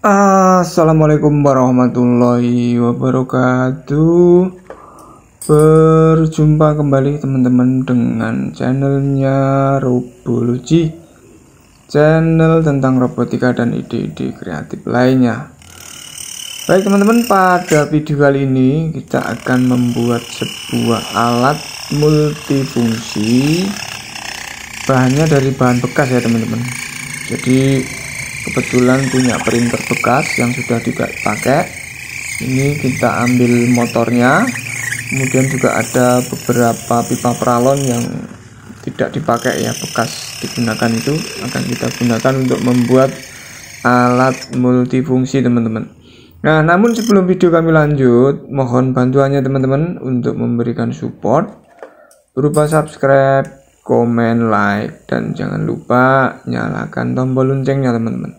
Assalamualaikum warahmatullahi wabarakatuh. Berjumpa kembali teman-teman dengan channelnya Robology, channel tentang robotika dan ide-ide kreatif lainnya. Baik teman-teman, pada video kali ini kita akan membuat sebuah alat multifungsi. Bahannya dari bahan bekas ya teman-teman. Jadi kebetulan punya printer bekas yang sudah tidak dipakai. Ini kita ambil motornya, kemudian juga ada beberapa pipa peralon yang tidak dipakai ya, bekas digunakan, itu akan kita gunakan untuk membuat alat multifungsi teman-teman. Nah, namun sebelum video kami lanjut, mohon bantuannya teman-teman untuk memberikan support berupa subscribe, komen, like, dan jangan lupa nyalakan tombol loncengnya teman-teman.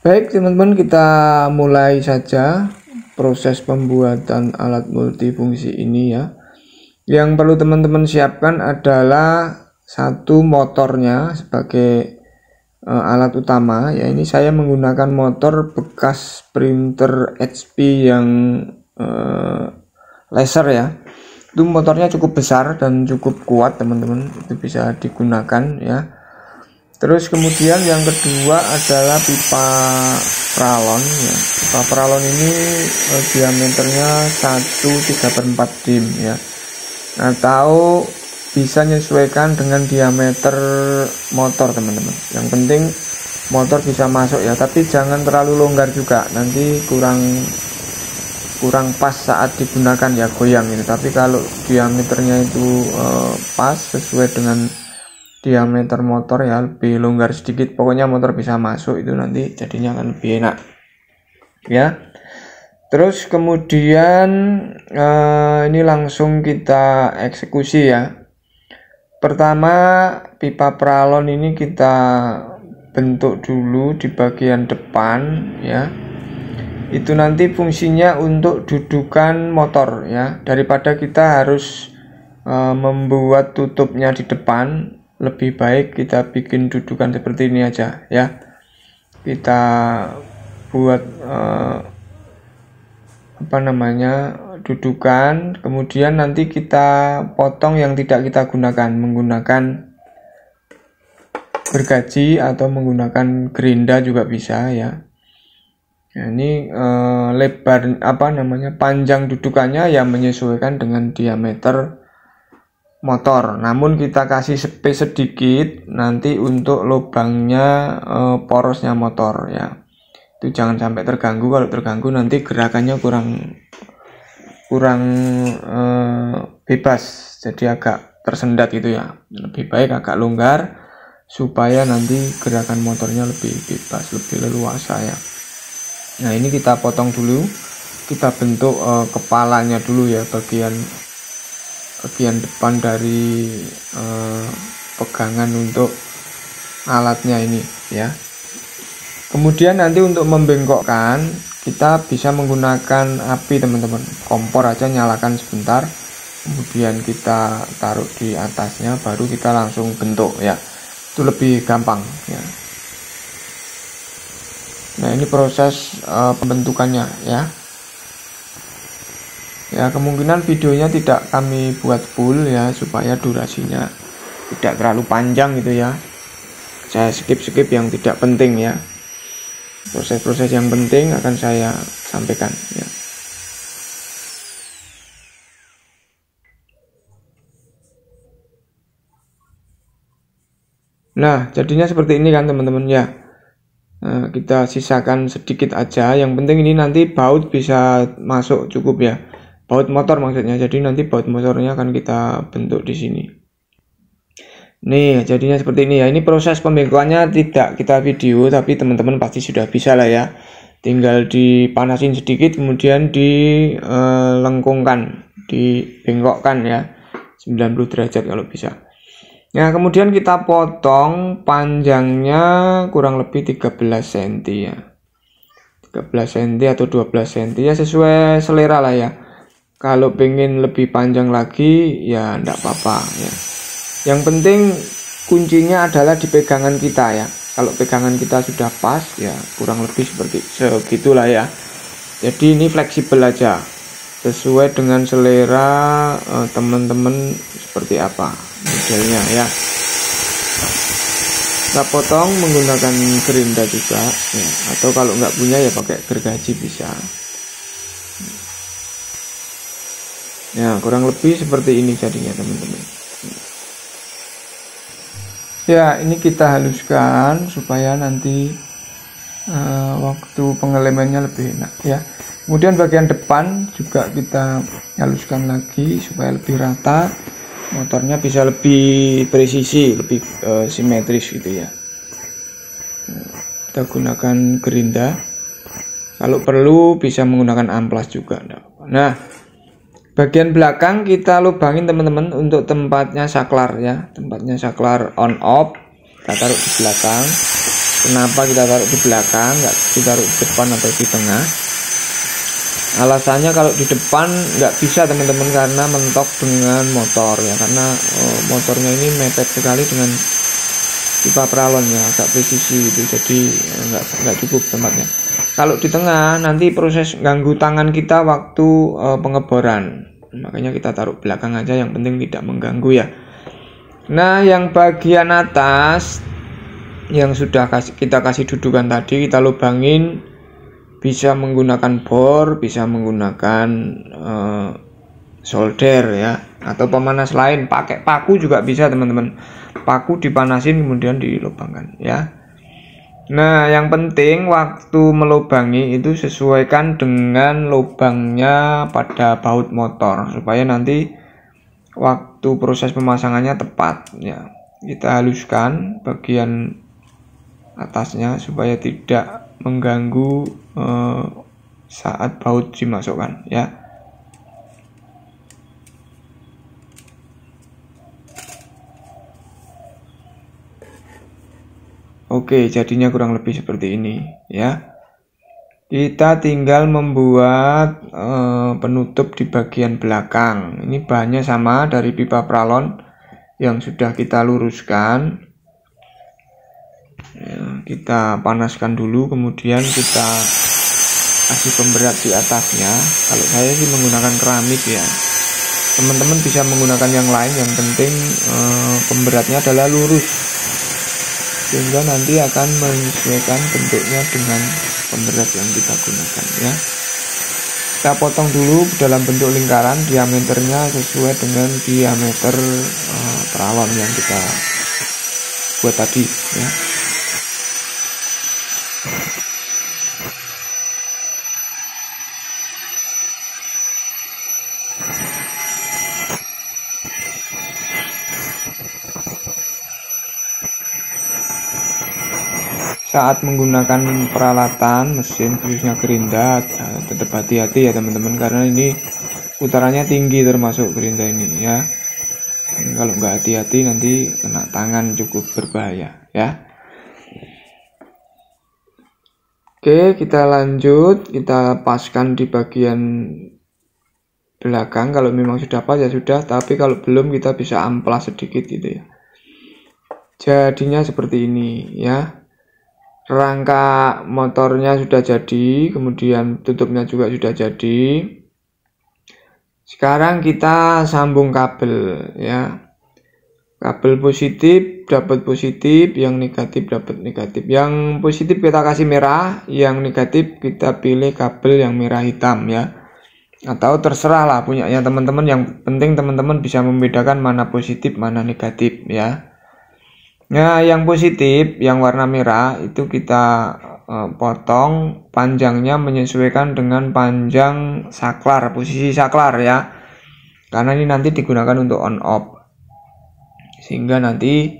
Baik teman-teman, kita mulai saja proses pembuatan alat multifungsi ini ya. Yang perlu teman-teman siapkan adalah satu motornya sebagai alat utama ya. Ini saya menggunakan motor bekas printer HP yang laser ya. Itu motornya cukup besar dan cukup kuat teman-teman, itu bisa digunakan ya. Terus kemudian yang kedua adalah pipa peralon ya. Pipa peralon ini diameternya 1/3/4 dim ya, atau bisa menyesuaikan dengan diameter motor teman-teman. Yang penting motor bisa masuk ya, tapi jangan terlalu longgar juga, nanti kurang pas saat digunakan ya, goyang ini. Tapi kalau diameternya itu pas sesuai dengan diameter motor ya, lebih longgar sedikit, pokoknya motor bisa masuk, itu nanti jadinya akan lebih enak ya. Terus kemudian ini langsung kita eksekusi ya. Pertama, pipa peralon ini kita bentuk dulu di bagian depan ya. Itu nanti fungsinya untuk dudukan motor ya, daripada kita harus membuat tutupnya di depan, lebih baik kita bikin dudukan seperti ini aja ya. Kita buat dudukan, kemudian nanti kita potong yang tidak kita gunakan, menggunakan gergaji atau menggunakan gerinda juga bisa ya. Nah, ini lebar panjang dudukannya yang menyesuaikan dengan diameter motor. Namun kita kasih space sedikit nanti untuk lubangnya, porosnya motor ya. Itu jangan sampai terganggu. Kalau terganggu nanti gerakannya kurang bebas, jadi agak tersendat gitu ya. Lebih baik agak longgar supaya nanti gerakan motornya lebih bebas, lebih leluasa ya. Nah, ini kita potong dulu, kita bentuk kepalanya dulu ya, bagian depan dari pegangan untuk alatnya ini ya. Kemudian nanti untuk membengkokkan kita bisa menggunakan api teman-teman, kompor aja, nyalakan sebentar, kemudian kita taruh di atasnya, baru kita langsung bentuk ya, itu lebih gampang ya. Nah, ini proses pembentukannya ya. Ya, kemungkinan videonya tidak kami buat full ya, supaya durasinya tidak terlalu panjang gitu ya. Saya skip yang tidak penting ya. Proses-proses yang penting akan saya sampaikan ya. Nah, jadinya seperti ini kan teman-teman ya. Nah, kita sisakan sedikit aja, yang penting ini nanti baut bisa masuk cukup ya, baut motor maksudnya. Jadi nanti baut motornya akan kita bentuk di sini. Nih, jadinya seperti ini ya. Ini proses pembengkokannya tidak kita video, tapi teman-teman pasti sudah bisa lah ya. Tinggal dipanasin sedikit, kemudian dilengkungkan, dibengkokkan ya, 90 derajat kalau bisa. Nah, kemudian kita potong panjangnya kurang lebih 13 cm ya. 13 cm atau 12 cm ya, sesuai selera lah ya. Kalau pengen lebih panjang lagi ya enggak apa-apa ya. Yang penting kuncinya adalah di pegangan kita ya. Kalau pegangan kita sudah pas ya kurang lebih seperti segitulah ya. Jadi ini fleksibel aja, sesuai dengan selera teman-teman seperti apa modelnya ya. Kita potong menggunakan gerinda juga ya, atau kalau nggak punya ya pakai gergaji bisa. Ya kurang lebih seperti ini jadinya teman-teman. Ya ini kita haluskan supaya nanti waktu pengelemannya lebih enak ya. Kemudian bagian depan juga kita haluskan lagi supaya lebih rata, motornya bisa lebih presisi, lebih simetris gitu ya. Kita gunakan gerinda, kalau perlu bisa menggunakan amplas juga. Nah bagian belakang kita lubangin teman-teman untuk tempatnya saklar ya, tempatnya saklar on off kita taruh di belakang. Kenapa kita taruh di belakang, nggak ditaruh di depan atau di tengah? Alasannya kalau di depan nggak bisa teman-teman, karena mentok dengan motor ya, karena motornya ini mepet sekali dengan pipa pralonnya, agak presisi itu, jadi nggak cukup tempatnya. Kalau di tengah nanti proses ganggu tangan kita waktu pengeboran, makanya kita taruh belakang aja, yang penting tidak mengganggu ya. Nah yang bagian atas yang sudah kita kasih dudukan tadi kita lubangin, bisa menggunakan bor, bisa menggunakan solder ya, atau pemanas lain, pakai paku juga bisa teman-teman. Paku dipanasin kemudian dilubangkan ya. Nah yang penting waktu melubangi itu sesuaikan dengan lubangnya pada baut motor, supaya nanti waktu proses pemasangannya tepat ya. Kita haluskan bagian atasnya supaya tidak mengganggu saat baut dimasukkan ya. Oke, jadinya kurang lebih seperti ini ya. Kita tinggal membuat penutup di bagian belakang. Ini bahannya sama dari pipa pralon yang sudah kita luruskan ya, kita panaskan dulu, kemudian kita kasih pemberat di atasnya. Kalau saya sih menggunakan keramik ya, teman-teman bisa menggunakan yang lain, yang penting pemberatnya adalah lurus, sehingga nanti akan menyesuaikan bentuknya dengan pemberat yang kita gunakan ya. Kita potong dulu dalam bentuk lingkaran, diameternya sesuai dengan diameter pralon yang kita buat tadi ya. Saat menggunakan peralatan mesin khususnya gerinda tetap hati-hati ya teman-teman, karena ini putarannya tinggi termasuk gerinda ini ya. Kalau nggak hati-hati nanti kena tangan, cukup berbahaya ya. Oke, kita lanjut, kita paskan di bagian belakang. Kalau memang sudah pas ya sudah, tapi kalau belum kita bisa amplas sedikit gitu ya. Jadinya seperti ini ya. Rangka motornya sudah jadi, kemudian tutupnya juga sudah jadi. Sekarang kita sambung kabel ya. Kabel positif dapat positif, yang negatif dapat negatif. Yang positif kita kasih merah, yang negatif kita pilih kabel yang merah hitam ya. Atau terserah lah punyanya teman-teman, yang penting teman-teman bisa membedakan mana positif mana negatif ya. Nah yang positif yang warna merah itu kita potong panjangnya menyesuaikan dengan panjang saklar, posisi saklar ya, karena ini nanti digunakan untuk on off, sehingga nanti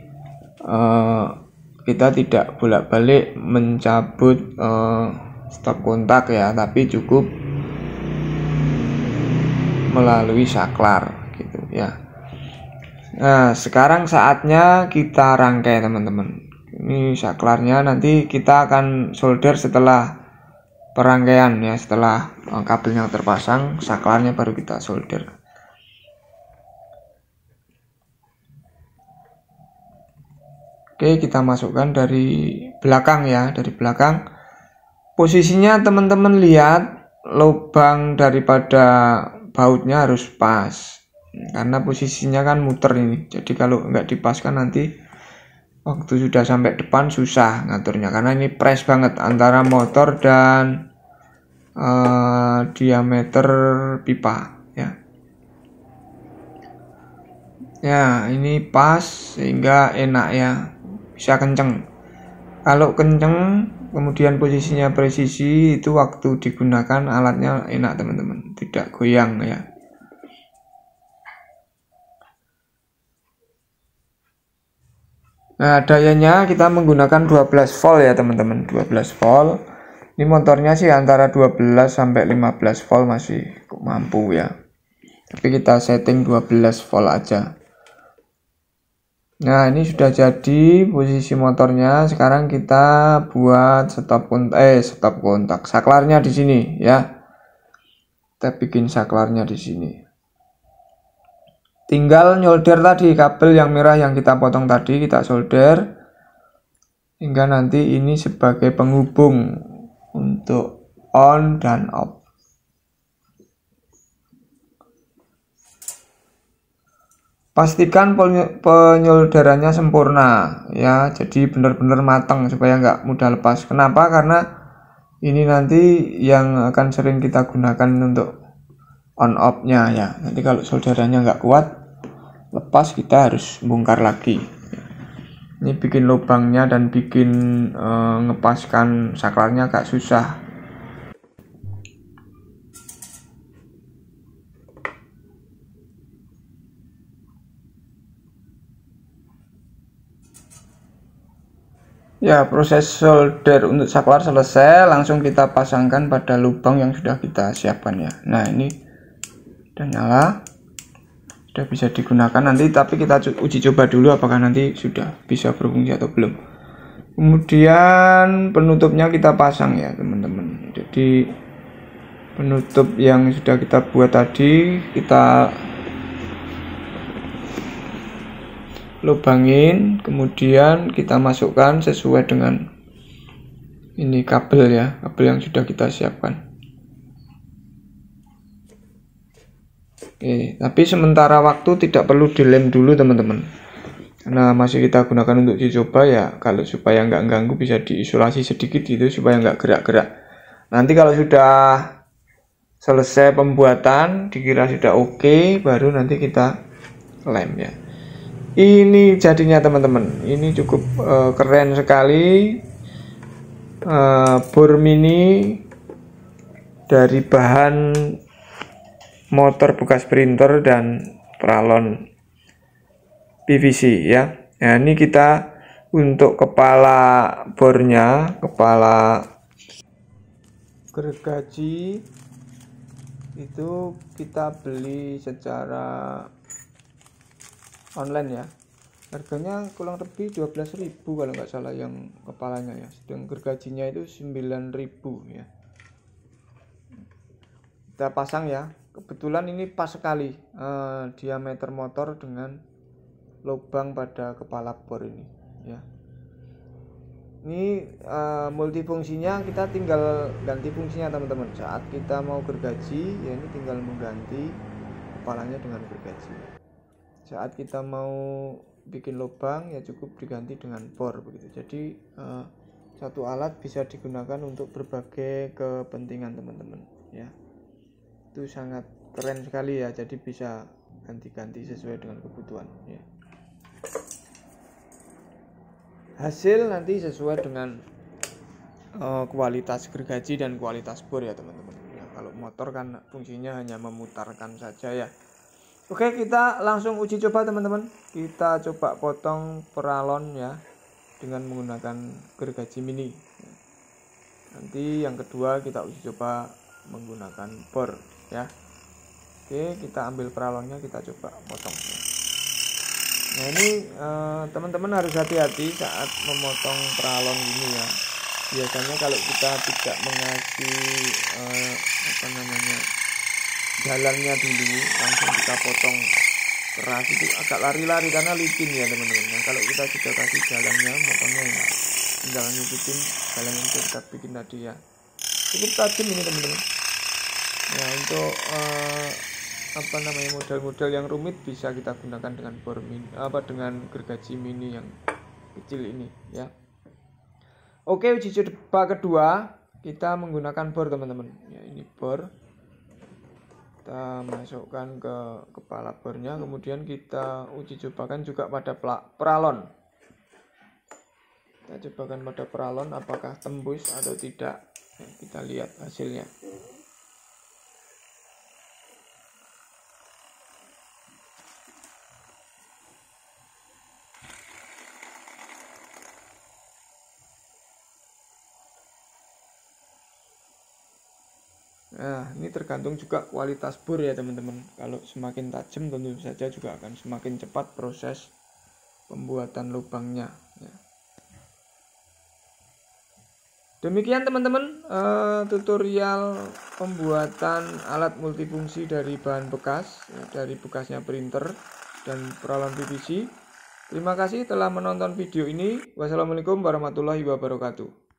kita tidak bolak-balik mencabut stop kontak ya, tapi cukup melalui saklar gitu ya. Nah sekarang saatnya kita rangkai teman-teman. Ini saklarnya nanti kita akan solder setelah perangkaian ya, setelah kabelnya terpasang, saklarnya baru kita solder. Oke, kita masukkan dari belakang ya, dari belakang. Posisinya teman-teman lihat lubang daripada bautnya harus pas, karena posisinya kan muter ini. Jadi kalau nggak dipaskan nanti waktu sudah sampai depan susah ngaturnya, karena ini press banget antara motor dan diameter pipa ya. Ya, ini pas sehingga enak ya, bisa kenceng. Kalau kenceng kemudian posisinya presisi, itu waktu digunakan alatnya enak teman-teman, tidak goyang ya. Nah, dayanya kita menggunakan 12 volt ya teman-teman, 12 volt. Ini motornya sih antara 12 sampai 15 volt masih mampu ya. Tapi kita setting 12 volt aja. Nah, ini sudah jadi posisi motornya. Sekarang kita buat stop kontak. Saklarnya di sini ya. Kita bikin saklarnya di sini. Tinggal nyolder tadi kabel yang merah yang kita potong tadi, kita solder hingga nanti ini sebagai penghubung untuk on dan off. Pastikan penyolderannya sempurna ya, jadi benar-benar matang supaya nggak mudah lepas. Kenapa? Karena ini nanti yang akan sering kita gunakan untuk on off-nya ya. Nanti kalau solderannya nggak kuat, lepas, kita harus bongkar lagi. Ini bikin lubangnya dan bikin ngepaskan saklarnya agak susah. Ya, proses solder untuk saklar selesai, langsung kita pasangkan pada lubang yang sudah kita siapkan ya. Nah, ini sudah nyala, sudah bisa digunakan nanti, tapi kita uji coba dulu apakah nanti sudah bisa berfungsi atau belum. Kemudian penutupnya kita pasang ya teman-teman. Jadi penutup yang sudah kita buat tadi kita lubangin, kemudian kita masukkan sesuai dengan ini kabel ya, kabel yang sudah kita siapkan. Oke, tapi sementara waktu tidak perlu dilem dulu teman-teman, karena masih kita gunakan untuk uji coba ya. Kalau supaya nggak ganggu bisa diisolasi sedikit gitu supaya nggak gerak-gerak. Nanti kalau sudah selesai pembuatan dikira sudah oke, baru nanti kita lem ya. Ini jadinya teman-teman, ini cukup keren sekali. Bor mini dari bahan motor bekas printer dan peralon PVC ya. Nah, ini kita untuk kepala bornya, kepala gergaji itu kita beli secara online ya, harganya kurang lebih 12.000 kalau nggak salah yang kepalanya ya, sedang gergajinya itu 9.000 ya. Kita pasang ya, kebetulan ini pas sekali diameter motor dengan lubang pada kepala bor ini ya. Ini multifungsinya, kita tinggal ganti fungsinya teman-teman. Saat kita mau gergaji ya, ini tinggal mengganti kepalanya dengan gergaji. Saat kita mau bikin lubang ya cukup diganti dengan bor begitu. Jadi satu alat bisa digunakan untuk berbagai kepentingan teman-teman ya. Itu sangat keren sekali ya, jadi bisa ganti-ganti sesuai dengan kebutuhan ya. Hasil nanti sesuai dengan kualitas gergaji dan kualitas bor ya teman-teman ya. Kalau motor kan fungsinya hanya memutarkan saja ya. Oke, kita langsung uji coba teman-teman. Kita coba potong peralon ya dengan menggunakan gergaji mini. Nanti yang kedua kita uji coba menggunakan bor ya. Oke, kita ambil peralonnya, kita coba potong ya. Nah, ini teman-teman harus hati-hati saat memotong peralon ini ya. Biasanya kalau kita tidak mengasih jalannya dulu, langsung kita potong keras itu agak lari-lari karena licin ya teman-teman. Nah kalau kita sudah kasih jalannya, motornya ya tinggal ngikutin jalan yang kita bikin tadi ya. Cukup tajam ini teman-teman. Nah untuk model-model yang rumit bisa kita gunakan dengan bor mini, dengan gergaji mini yang kecil ini ya. Oke, uji coba kedua kita menggunakan bor teman-teman ya. Ini bor, kita masukkan ke kepala bornya, kemudian kita uji cobakan juga pada peralon. Kita cobakan pada peralon apakah tembus atau tidak ya, kita lihat hasilnya. Nah, ini tergantung juga kualitas bor ya teman-teman. Kalau semakin tajam tentu saja juga akan semakin cepat proses pembuatan lubangnya ya. Demikian teman-teman tutorial pembuatan alat multifungsi dari bahan bekas ya, dari bekasnya printer dan peralon PVC. Terima kasih telah menonton video ini. Wassalamualaikum warahmatullahi wabarakatuh.